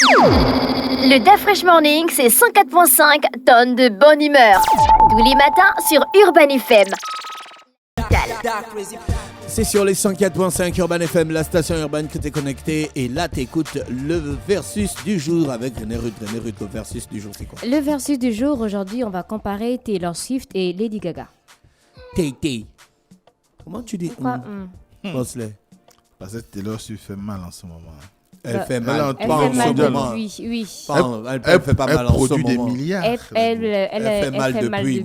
Le DAF Fresh Morning, c'est 104.5 tonnes de bonne humeur. Tous les matins sur Urban FM. C'est sur les 104.5 Urban FM, la station urbaine que t'es connecté. Et là, t'écoutes le versus du jour avec René Ruth. René Ruth, le versus du jour, c'est quoi? Le versus du jour, aujourd'hui, on va comparer Taylor Swift et Lady Gaga. Tay. Comment tu dis? Pense-le. Parce que Taylor Swift fait mal en ce moment. Elle fait mal. Elle fait mal depuis, oui. Elle fait pas mal en ce produit des moment. milliards. Elle fait mal depuis,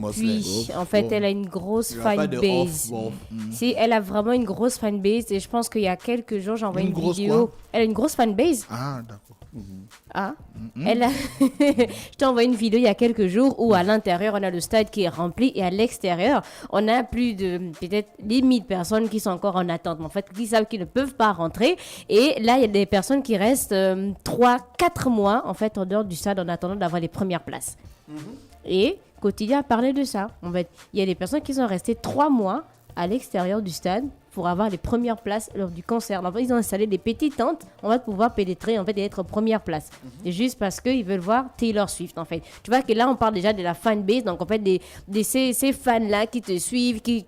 En fait, elle a une grosse fanbase. Si, elle a vraiment une grosse fanbase. Et je pense qu'il y a quelques jours, j'ai envoyé une vidéo. Elle a une grosse fanbase. Ah, d'accord. Je t'ai envoyé une vidéo il y a quelques jours où à l'intérieur, on a le stade qui est rempli et à l'extérieur, on a plus de peut-être des 1000 personnes qui sont encore en attente. En fait, qui savent qu'ils ne peuvent pas rentrer. Et là, il y a des personnes qui restent 3-4 mois en fait en dehors du stade en attendant d'avoir les premières places. Et Quotidien a parlé de ça. En fait, il y a des personnes qui sont restées 3 mois à l'extérieur du stade pour avoir les premières places lors du concert. En fait, ils ont installé des petites tentes, on va pouvoir pénétrer en fait et être première place. Et juste parce qu'ils veulent voir Taylor Swift en fait. Tu vois que là on parle déjà de la fanbase, donc en fait ces fans là qui te suivent, qui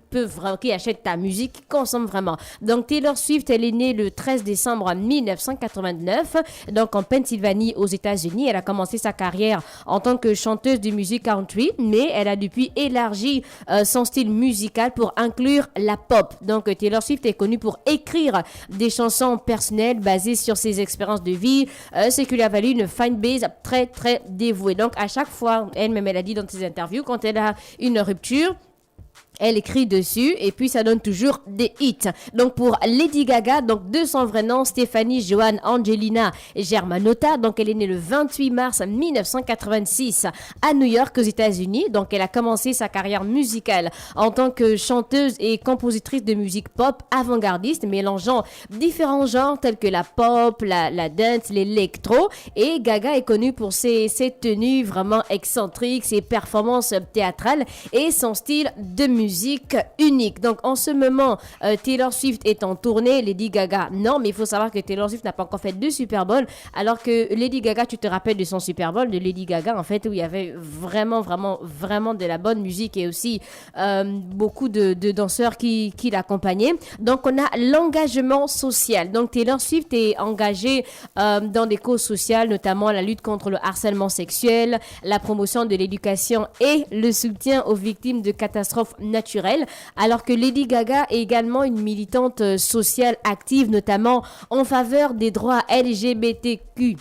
achètent ta musique, qui consomment vraiment. Donc Taylor Swift, elle est née le 13 décembre 1989, donc en Pennsylvanie aux États-Unis. Elle a commencé sa carrière en tant que chanteuse de musique country, mais elle a depuis élargi son style musical pour inclure la pop. Donc Taylor Swift est connue pour écrire des chansons personnelles basées sur ses expériences de vie, ce qui lui a valu une fanbase très très dévouée. Donc à chaque fois, elle-même elle a dit dans ses interviews, quand elle a une rupture, elle écrit dessus et puis ça donne toujours des hits. Donc pour Lady Gaga, donc de son vrai nom, Stéphanie Joanne Angelina Germanotta, donc elle est née le 28 mars 1986 à New York aux États-Unis. Donc elle a commencé sa carrière musicale en tant que chanteuse et compositrice de musique pop avant-gardiste, mélangeant différents genres tels que la pop, la dance, l'électro. Et Gaga est connue pour ses tenues vraiment excentriques, ses performances théâtrales et son style de musique unique. Donc en ce moment, Taylor Swift est en tournée, Lady Gaga non, mais il faut savoir que Taylor Swift n'a pas encore fait de Super Bowl, alors que Lady Gaga, tu te rappelles de son Super Bowl de Lady Gaga en fait, où il y avait vraiment de la bonne musique et aussi beaucoup de danseurs qui l'accompagnaient. Donc on a l'engagement social. Donc Taylor Swift est engagée dans des causes sociales, notamment la lutte contre le harcèlement sexuel, la promotion de l'éducation et le soutien aux victimes de catastrophes naturelles, alors que Lady Gaga est également une militante sociale active, notamment en faveur des droits LGBTQ++,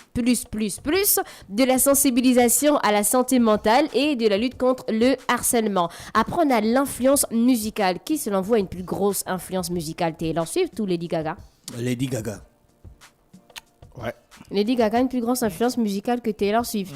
de la sensibilisation à la santé mentale et de la lutte contre le harcèlement. Après, on a l'influence musicale. Qui, selon vous, a une plus grosse influence musicale, Taylor Swift ou Lady Gaga? Lady Gaga. Ouais. Lady Gaga a une plus grosse influence musicale que Taylor Swift.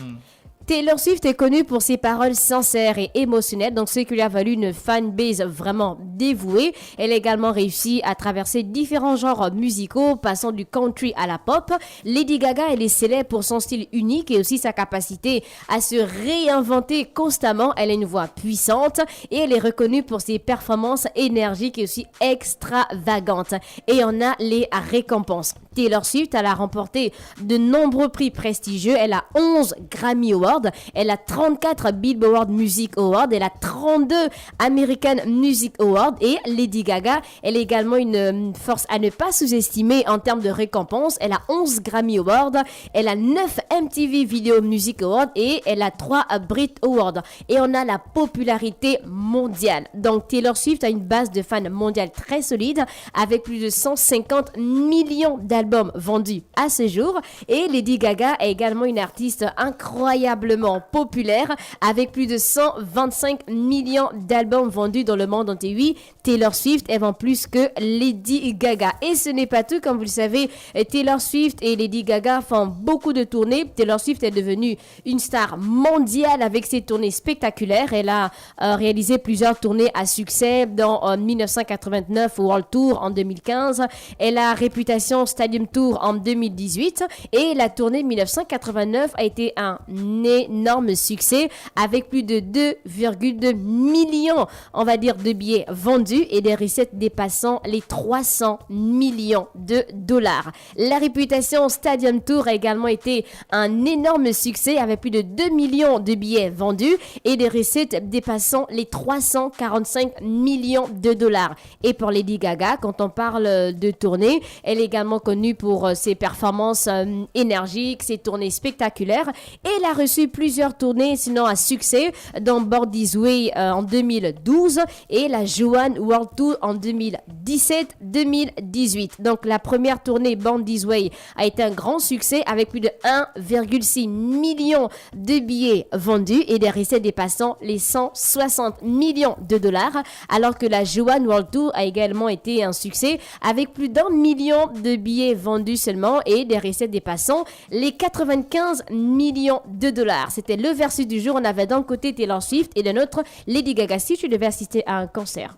Taylor Swift est connue pour ses paroles sincères et émotionnelles, donc ce qui lui a valu une fanbase vraiment dévouée. Elle a également réussi à traverser différents genres musicaux, passant du country à la pop. Lady Gaga, elle est célèbre pour son style unique et aussi sa capacité à se réinventer constamment. Elle a une voix puissante et elle est reconnue pour ses performances énergiques et aussi extravagantes. Et on a les récompenses. Taylor Swift, elle a remporté de nombreux prix prestigieux. Elle a 11 Grammy Awards, elle a 34 Billboard Music Awards, elle a 32 American Music Awards et Lady Gaga, elle est également une force à ne pas sous-estimer en termes de récompenses. Elle a 11 Grammy Awards, elle a 9 MTV Video Music Awards et elle a 3 Brit Awards. Et on a la popularité mondiale. Donc Taylor Swift a une base de fans mondiale très solide avec plus de 150 millions d'albums vendus à ce jour. Et Lady Gaga est également une artiste incroyablement populaire avec plus de 125 millions d'albums vendus dans le monde entier. Oui, Taylor Swift, elle vend plus que Lady Gaga. Et ce n'est pas tout, comme vous le savez, Taylor Swift et Lady Gaga font beaucoup de tournées. Taylor Swift est devenue une star mondiale avec ses tournées spectaculaires. Elle a réalisé plusieurs tournées à succès dans 1989 World Tour en 2015. Elle a Réputation Stadium Tour en 2018 et la tournée 1989 a été un énorme succès avec plus de 2,2 millions, on va dire, de billets vendus vendus et des recettes dépassant les 300 millions de dollars. La réputation Stadium Tour a également été un énorme succès avec plus de 2 millions de billets vendus et des recettes dépassant les 345 millions de dollars. Et pour Lady Gaga, quand on parle de tournée, elle est également connue pour ses performances énergiques, ses tournées spectaculaires. Et elle a reçu plusieurs tournées, sinon à succès, dans Born This Way en 2012 et la Joanne World Tour en 2017-2018. Donc la première tournée Born This Way a été un grand succès avec plus de 1,6 million de billets vendus et des recettes dépassant les 160 millions de dollars, alors que la Joanne World Tour a également été un succès avec plus d'1 million de billets vendus seulement et des recettes dépassant les 95 millions de dollars. C'était le versus du jour. On avait d'un côté Taylor Swift et de l'autre Lady Gaga. Si tu devais assister à un concert.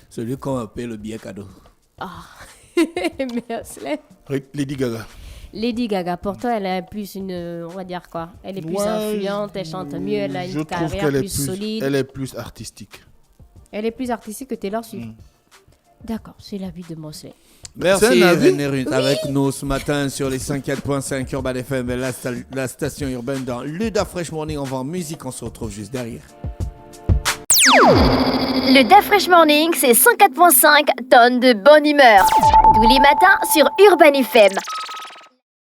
Celui qu'on appelle le billet cadeau. Merci. Lady Gaga. Lady Gaga, pourtant, elle a plus une, on va dire quoi, elle est plus influente, elle chante mieux, elle a une carrière plus solide. Elle est plus artistique. Elle est plus artistique que Taylor Swift. D'accord, c'est l'avis de Mosley. Merci René Ruth avec nous ce matin sur les 104.5 Urban FM, la station urbaine dans le Da Fresh Morning. On va en musique, on se retrouve juste derrière. Le Da Fresh Morning, c'est 104.5 tonnes de bonne humeur. Tous les matins sur Urban FM.